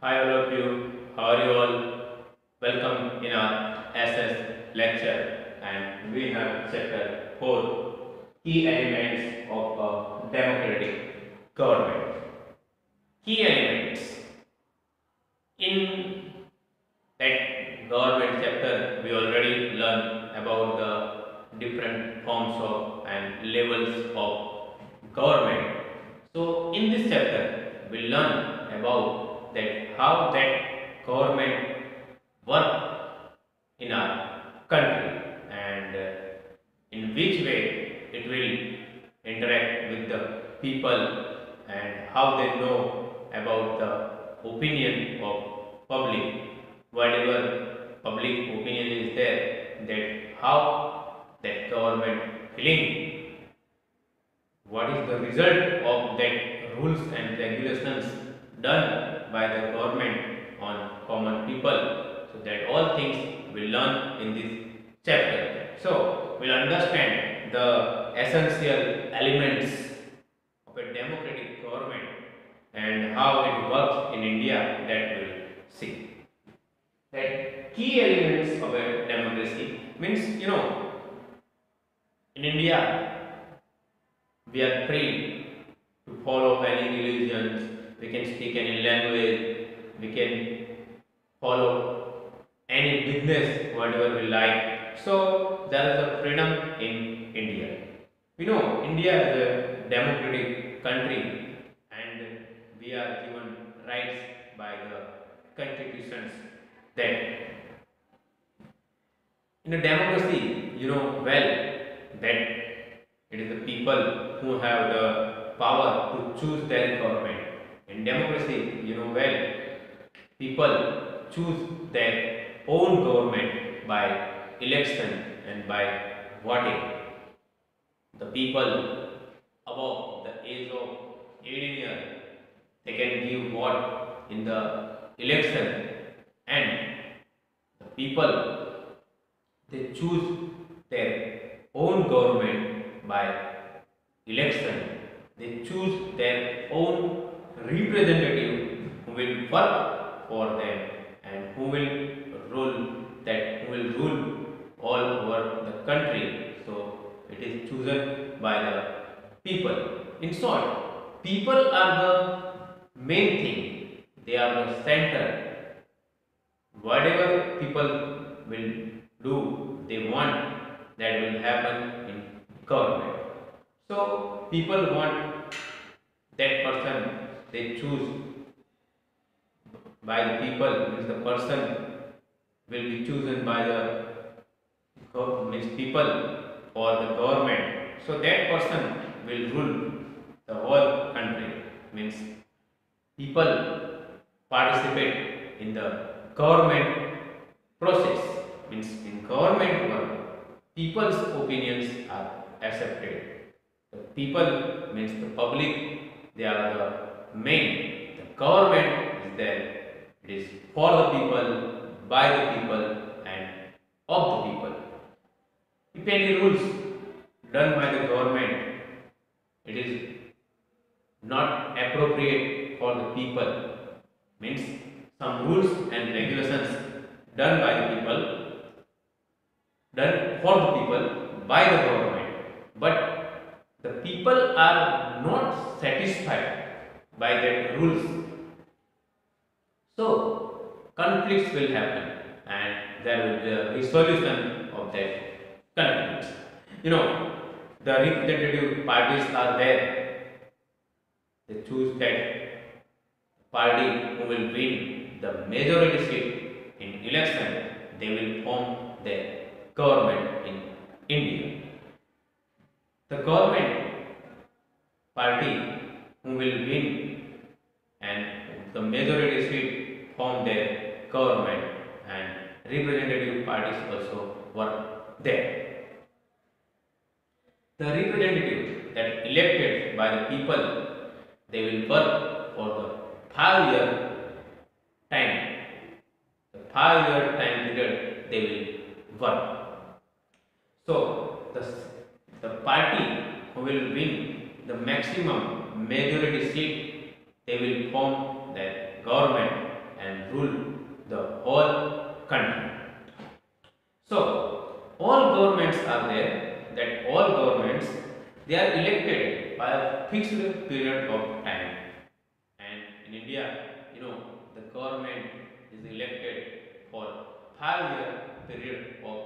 Hi all of you, how are you all? Welcome in our SS lecture, and we have chapter 4, Key Elements of a Democratic Government. Key elements. In that government chapter we already learned about the different forms of and levels of government. So in this chapter we learn about that how that government work in our country and in which way it will interact with the people and how they know about the opinion of public, whatever public opinion is there, that how that government feeling, what is the result of that rules and regulations done by the government on common people. So that all things we learn in this chapter. So we'll understand the essential elements of a democratic government and how it works in India, that we'll see. That key elements of a democracy means, in India we are free to follow any religions, we can speak any language, we can follow any business whatever we like. So there is a freedom in India. We know India is a democratic country and we are given rights by the constitutions that in a democracy you know well that it is the people who have the power to choose their government. In democracy, you know well, people choose their own government by election and by voting. The people above the age of 18 years, they can give vote in the election, and the people, they choose their own government by election. They choose their own representative who will work for them and who will rule all over the country. So it is chosen by the people. In short, people are the main thing. They are the center. Whatever people will do, they want, that will happen in government. So people want that person, they choose by the people, means the person will be chosen by the means people or the government. So that person will rule the whole country, means people participate in the government process, means in government work people's opinions are accepted. The people means the public, they are the main. The government is there. It is for the people, by the people, and of the people. If any rules done by the government, it is not appropriate for the people, means some rules and regulations done by the people, done for the people by the government, but the people are not satisfied by that rules. So conflicts will happen and there will be a resolution of that conflicts. The representative parties are there. They choose that party who will win the majority seat in election. They will form their government in India. The government party who will win and the majority seat form their government, and representative parties also work there. The representative that elected by the people, they will work for the 5-year time. The 5-year time period they will work. So the party who will win the maximum majority seat, they will form their government and rule the whole country. So all governments are there, that all governments, they are elected by a fixed period of time. And in India, the government is elected for 5 year period of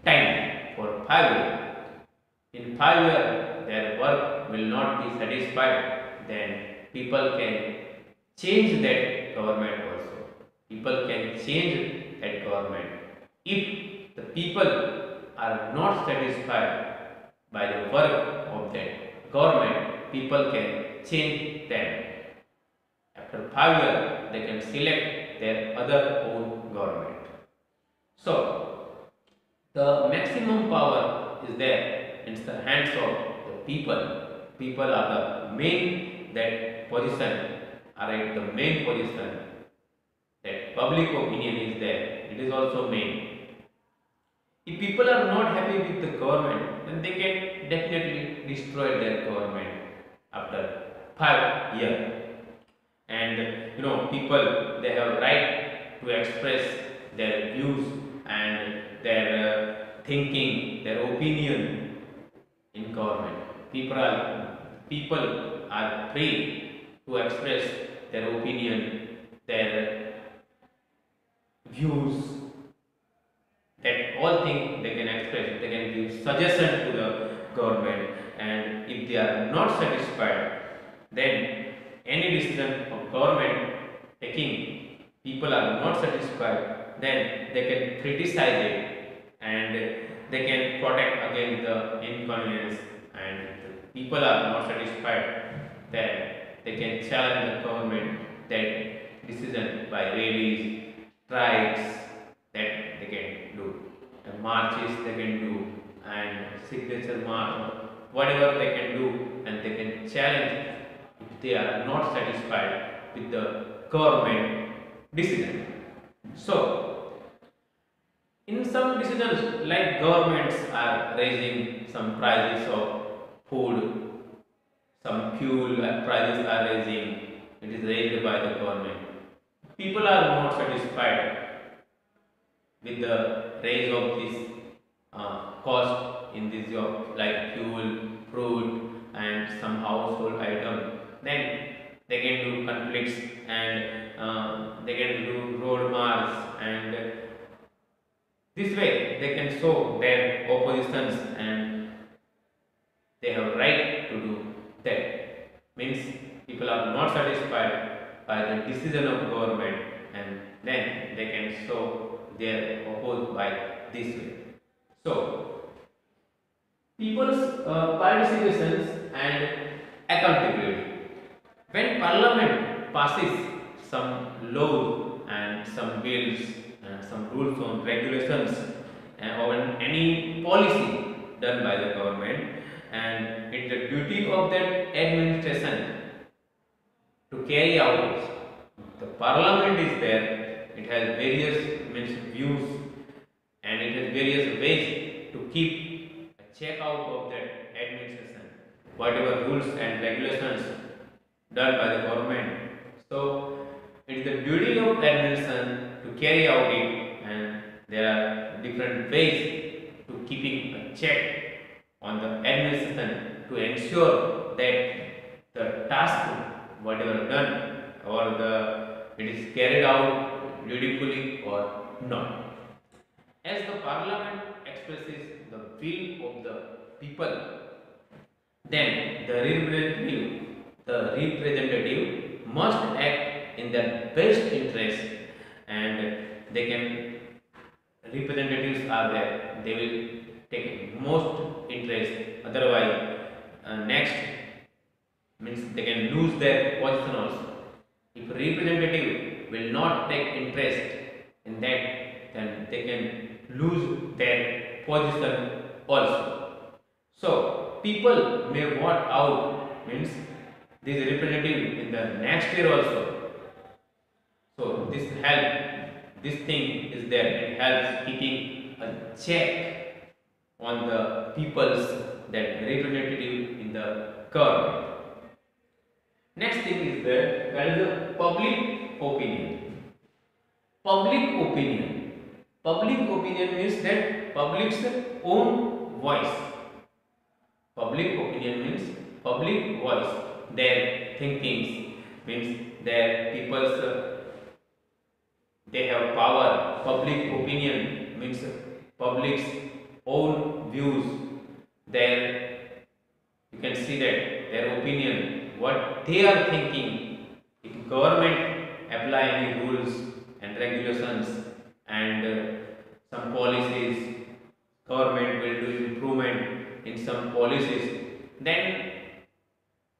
time, for 5 years. In 5 years, their work will not be satisfied, then people can change that government also. People can change that government. If the people are not satisfied by the work of that government, people can change them. After 5 years, they can select their other own government. So, the maximum power is there in the hands of the people. People are the main that position, are at the main position. That public opinion is there. It is also main. If people are not happy with the government, then they can definitely destroy their government after 5 years. And people, they have right to express their views and their thinking, their opinion in government. People are free to express their opinion, their views, that all things they can express. They can give suggestion to the government, and if they are not satisfied, then any decision of government taking, people are not satisfied, then they can criticize it and they can protect against the inconvenience. And if people are not satisfied, then they can challenge the government that decision by rallies, strikes, that they can do, and marches they can do, and signature march, whatever they can do, and they can challenge if they are not satisfied with the government decision. So, in some decisions, like governments are raising some prices of food, some fuel prices are raising, it is raised by the government. People are not satisfied with the raise of this cost in this job, like fuel, fruit, and some household item. Then they can do conflicts, and they can do road march, and this way they can show their oppositions, and they have right to do that. Means people are not satisfied by the decision of government, and then they can show their oppose by this way. So people's participations and accountability. When Parliament passes some laws and some bills and some rules on regulations or any policy done by the government, and it's the duty of that administration to carry out it. The Parliament is there, it has various views, and it has various ways to keep a check out of that administration, whatever rules and regulations done by the government. So it is the duty of administration to carry out it, and there are different ways to keeping a check on the administration to ensure that the task, whatever done, or it is carried out dutifully or not. As the Parliament expresses the will of the people, then the representative must act in their best interest, and they can, representatives are there, they will take most interest, otherwise next means they can lose their position also. If representative will not take interest in that, then they can lose their position also. So people may vote out, means this representative in the next year also. So this thing is there, it helps keeping a check on the people's that representative in the government. Next thing is there is a public opinion. public opinion. Public opinion means that public's own voice. Public opinion means public voice. Their thinkings means their people's they have power. Public opinion means public's own views. Their you can see that their opinion, what they are thinking. If government apply any rules and regulations and some policies, government will do improvement in some policies, then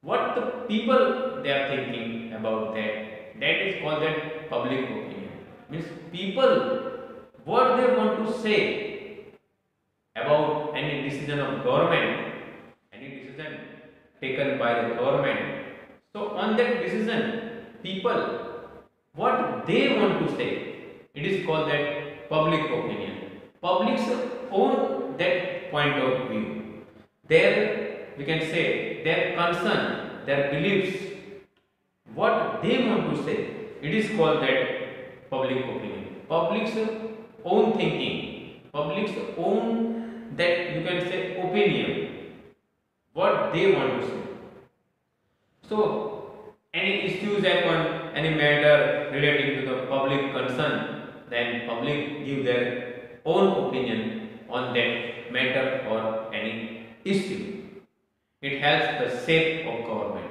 what the people they are thinking about that, that is called that public opinion. Means people what they want to say about any decision of government, any decision taken by the government. So on that decision, people what they want to say, it is called that public opinion. Public's own that point of view. Their we can say their concern, their beliefs, what they want to say, it is called that public opinion. Public's own thinking, public's own that you can say opinion, what they want to say. So any issues happen, any matter relating to the public concern, then public give their own opinion on that matter or any issue. It helps the shape of government.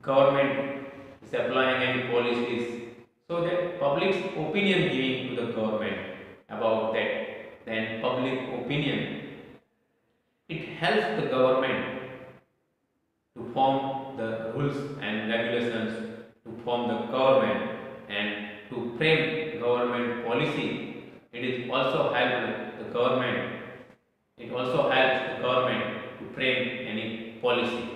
Government is applying any policies, so that public's opinion giving to the government about that, then public opinion, it helps the government to form the rules and regulations, to form the government and to frame government policy. It is also help the government. It also helps the government to frame any policy.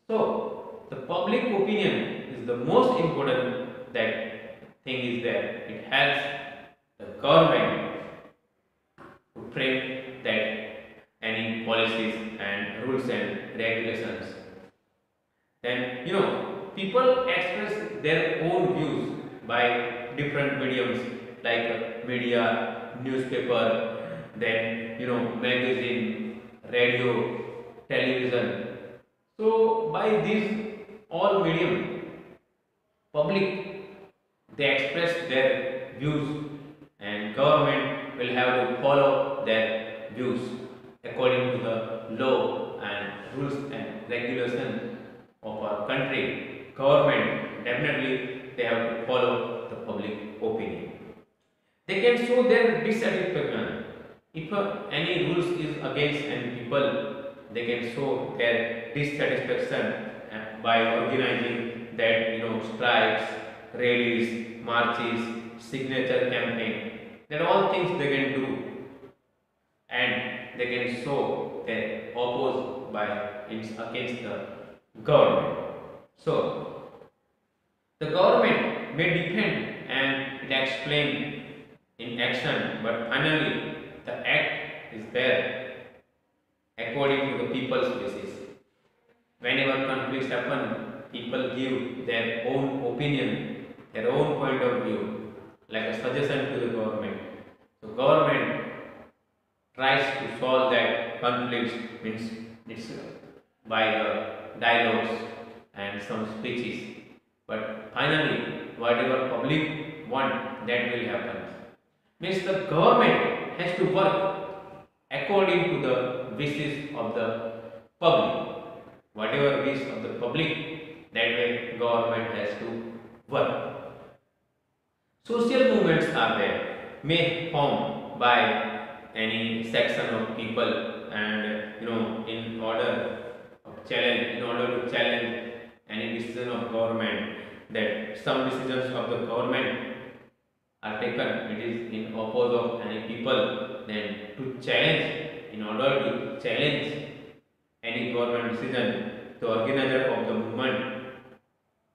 So the public opinion is the most important that thing is there. It helps the government to frame that any policies and rules and regulations. Then people express their own views by different mediums like media, newspaper, then magazine, radio, television. So by these all medium, public they express their views and government will have to follow their views according to the law and rules and regulations of our country. Government definitely they have to follow the public opinion. They can show their dissatisfaction. If any rules is against any people, they can show their dissatisfaction by organizing that strikes, rallies, marches, signature campaign. That all things they can do, and they can show their oppose by against the government. So the government may defend and it explain in action, but finally the act is there according to the people's wishes. Whenever conflicts happen, people give their own opinion, their own point of view, like a suggestion to the government. So government tries to solve that conflicts, means it's by the dialogues and some speeches. But finally, whatever public want, that will happen. Means the government has to work according to the wishes of the public. Whatever wish of the public, that way government has to work. Social movements are there, may form by any section of people, and in order to challenge any decision of government, that some decisions of the government are taken, it is in oppose of any people, then to challenge, in order to challenge any government decision, the organizer of the movement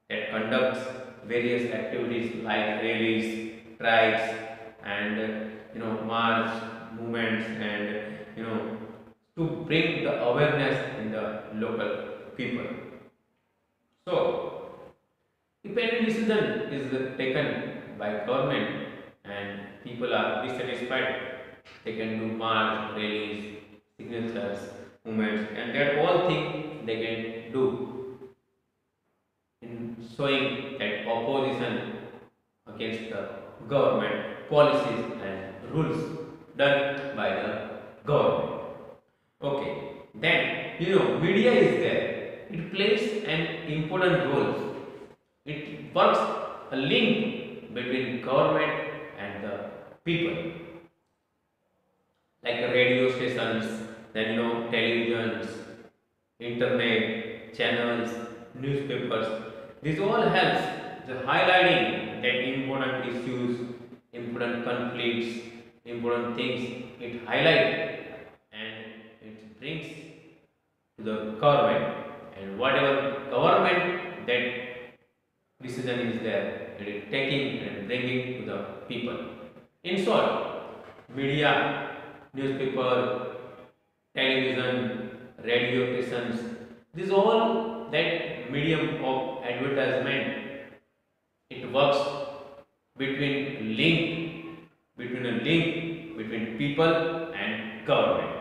that conducts various activities like rallies, strikes, and march movements, and to bring the awareness in the local people. So if any decision is taken by government and people are dissatisfied, they can do march, rallies, signatures, movements, and that all thing they can do in showing that opposition against the government policies and rules done by the government. Okay, then media is there. It plays an important role. It works a link between government and the people, like radio stations, then televisions, internet channels, newspapers. This all helps the highlighting that important issues, important conflicts, important things. It highlight and it brings to the government, and whatever government that decision is there, it is taking and bringing to the people. In short, media, newspaper, television, radio stations, this all that medium of advertisement. It works between a link between people and government,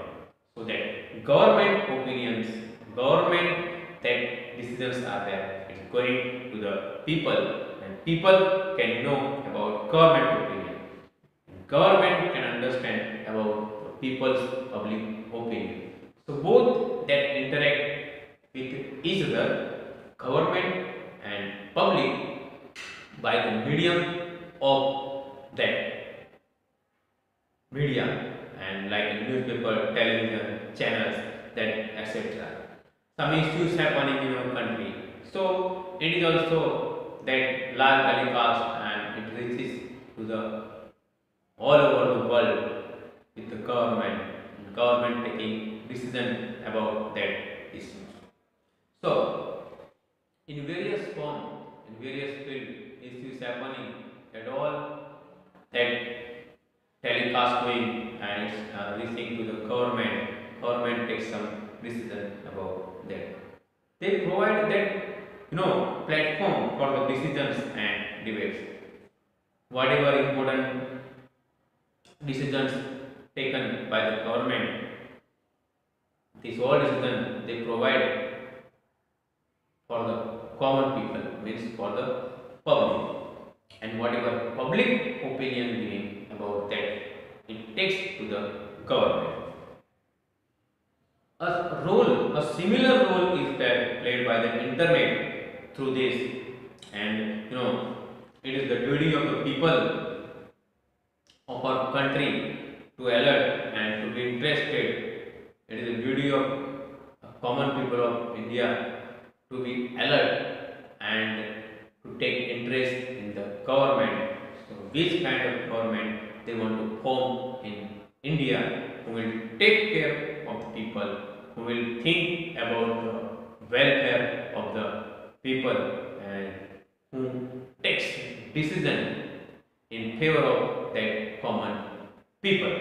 so that government opinions, government that decisions are there, it's going to the people, and people can know about government opinion. Government can understand about people's public opinion. So both that interact with each other, government and public, by the medium of that media, and like newspaper, television, channels, that etc. Some issues happening in our country, so it is also that large telecast and it reaches to the all over the world with the government taking decision about that issue. So in various form, in various field, issues happening at all, that telecast going and it's reaching to the government takes some decision about that. They provide that platform for the decisions and debates. Whatever important decisions taken by the government, these all decisions they provide for the common people, means for the public, and whatever public opinion giving about that, it takes to the government. A similar role is played by the internet through this, and it is the duty of the people of our country to alert and to be interested. It is the duty of common people of India to be alert and to take interest in the government. So which kind of government they want to form in India, who will take care of the people, who will think about the welfare of the people, and who takes decision in favor of that common people.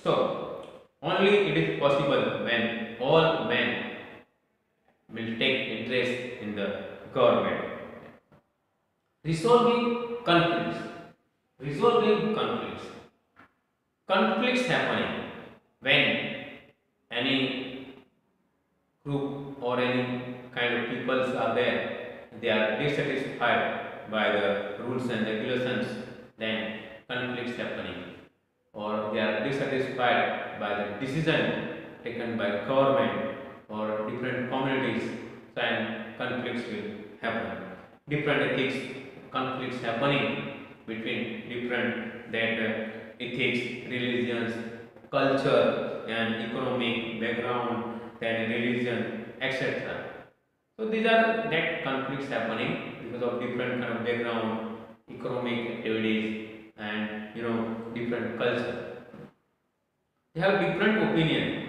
So only it is possible when all men will take interest in the government. Resolving conflicts. Resolving conflicts. Conflicts happening when any group or any kind of peoples are there, they are dissatisfied by the rules and regulations, then conflicts happening, or they are dissatisfied by the decision taken by government or different communities, then conflicts will happen. Different ethics conflicts happening between different that ethics, religions, culture, and economic background, then religion, etc. So these are that conflicts happening because of different kind of background, economic activities, and different culture. They have different opinion.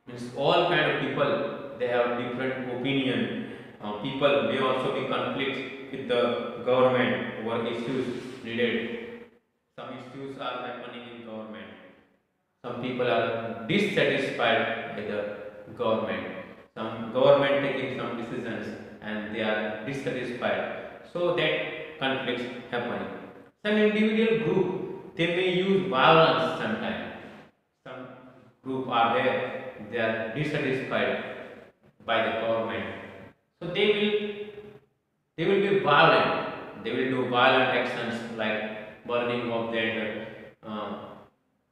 Means all kind of people they have different opinion. People may also be conflicts with the government over issues needed. Some issues are happening in government. Some people are dissatisfied by the government. Some government taking some decisions and they are dissatisfied. So that conflicts happening. Some individual group they may use violence sometimes. Some group are there, they are dissatisfied by the government. So they will be violent. They will do violent actions like burning of their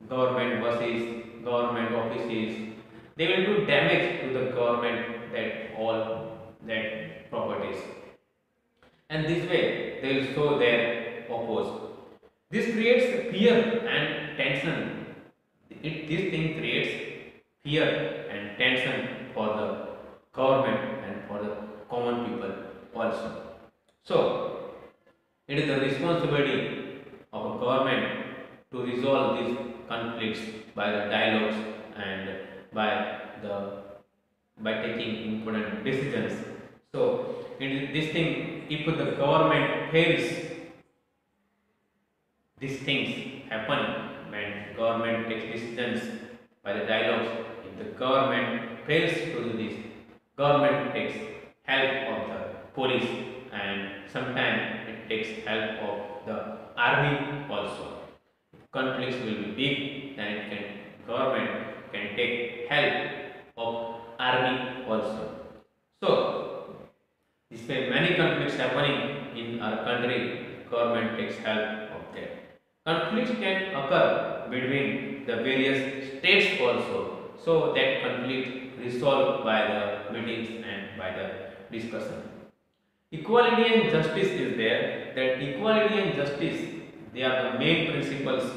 government buses, government offices. They will do damage to the government that all that properties. And this way they will show their oppose. This creates fear and tension. This thing creates fear and tension for the government and for the common people also. So, it is the responsibility of a government to resolve these conflicts by the dialogues and by the by taking important decisions. So, in this thing, if the government fails, these things happen when government takes decisions by the dialogues. If the government fails to do this, government takes help of the police and sometimes it takes help of the army also. If conflicts will be big, then government can take help of army also. So this way many conflicts happening in our country, government takes help of that. Conflicts can occur between the various states also, so that conflict resolved by the meetings and by the discussion. Equality and justice is there. That equality and justice, they are the main principles,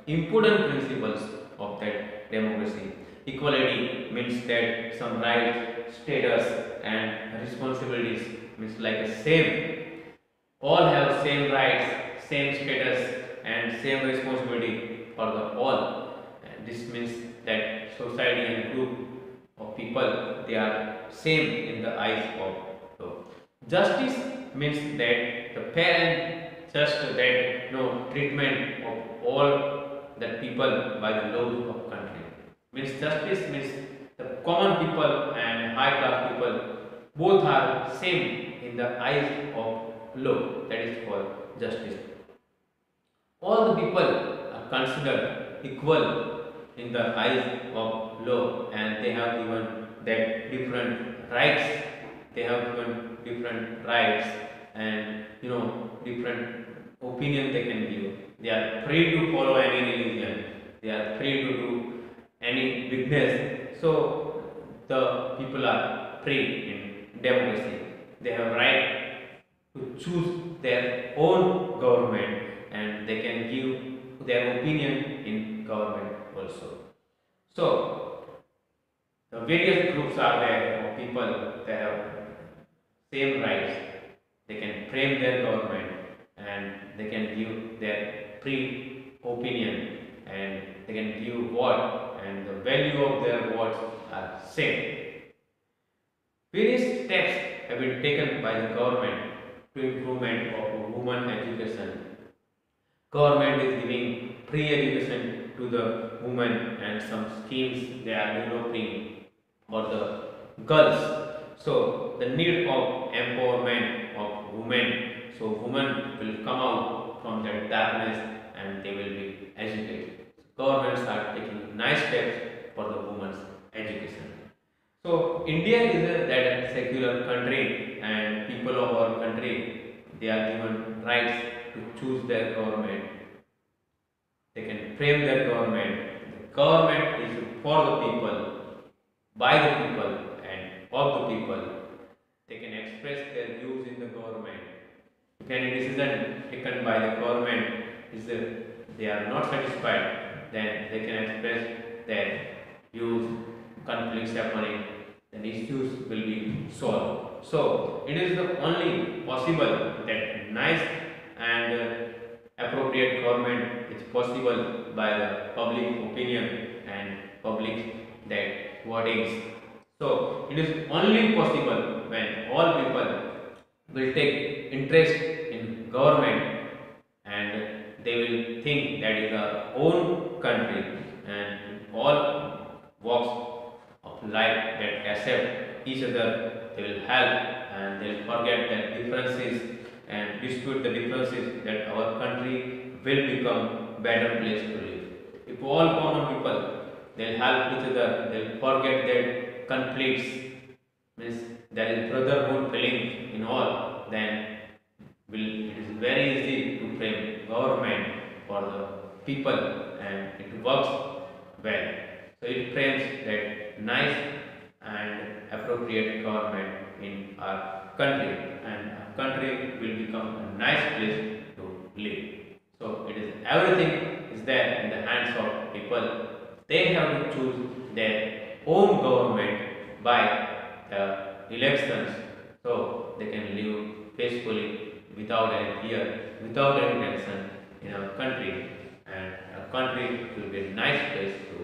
important principles of that democracy. Equality means that some rights, status, and responsibilities means like a same. All have same rights, same status, and same responsibility for the all. And this means that society and group of people, they are same in the eyes of law. Justice means that the fair and just that treatment of all the people by the laws of country. Means justice means the common people and high class people both are same in the eyes of law. That is called justice. All the people are considered equal in the eyes of law and they have given that different rights. They have given different rights and different opinion they can give. They are free to follow any religion. They are free to do any business. So the people are free in democracy. They have right to choose their own government and they can give their opinion in government also. So the various groups are there of people that have same rights. They can frame their government and they can give their free opinion and they can give vote and the value of their votes are same. Various steps have been taken by the government to improvement of women education. Government is giving free education to the women and some schemes they are developing for the girls. So the need of empowerment of women. So women will come out from their darkness and they will be educated. Governments are taking nice steps for the women's education. So India is that secular country and people of our country, they are given rights to choose their government. They can frame their government. The government is for the people, by the people and of the people. They can express their views in the government. If any decision taken by the government is they are not satisfied, then they can express their views, conflicts happening, then issues will be solved. So it is the only possible that nice and appropriate government is possible by the public opinion and public that wordings. So it is only possible when all people will take interest in government and they will think that is our own country and all walks of life that accept each other, they will help and they will forget their differences and dispute the differences, that our country will become better place to live. If all common people they'll help each other, they'll forget their conflicts, means there is brotherhood feeling in all, then it is very easy to frame government for the people and it works well. So it frames that nice and appropriate government in our country, and our country will become a nice place to live. So it is everything is there in the hands of people. They have to choose their own government by the elections, so they can live peacefully without any fear, without any tension in our country, and our country will be a nice place to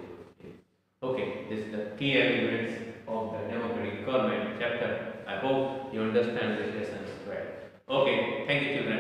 live. Okay, this is the key elements of the democratic government chapter. I hope you understand this lesson well. Okay, thank you children.